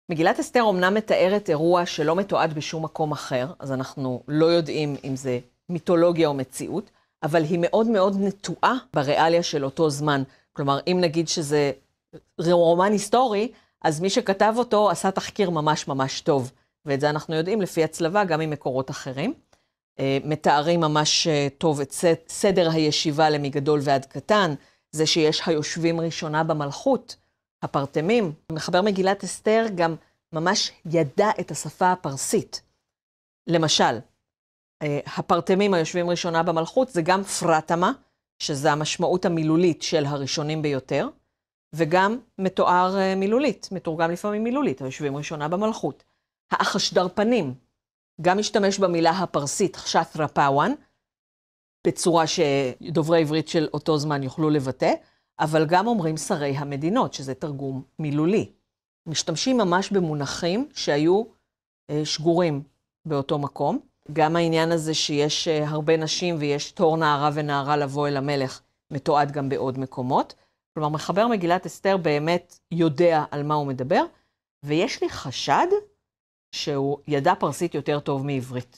מגילת אסתר אומנם מתארת אירוע שלא מתועד בשום מקום אחר, אז אנחנו לא יודעים אם זה מיתולוגיה או מציאות, אבל היא מאוד מאוד נטועה בריאליה של אותו זמן. כלומר, אם נגיד שזה רומן היסטורי, אז מי שכתב אותו עשה תחקיר ממש ממש טוב. ואת זה אנחנו יודעים לפי הצלבה גם עם מקורות אחרים. מתארים ממש טוב את סדר הישיבה למגדול ועד קטן, זה שיש היושבים ראשונה במלכות, הפרטמים. מחבר מגילת אסתר גם ממש ידע את השפה הפרסית. למשל, הפרטמים היושבים ראשונה במלכות זה גם פרטמה, שזה המשמעות המילולית של הראשונים ביותר, וגם מתואר מילולית, מתורגם לפעמים מילולית, היושבים ראשונה במלכות. האחשדרפנים, גם משתמש במילה הפרסית, חשתרה פאוואן, בצורה שדוברי עברית של אותו זמן יוכלו לבטא, אבל גם אומרים שרי המדינות, שזה תרגום מילולי. משתמשים ממש במונחים שהיו שגורים באותו מקום. גם העניין הזה שיש הרבה נשים ויש תור נערה ונערה לבוא אל המלך, מתועד גם בעוד מקומות. כלומר, מחבר מגילת אסתר באמת יודע על מה הוא מדבר, ויש לי חשד שהוא ידע פרסית יותר טוב מעברית.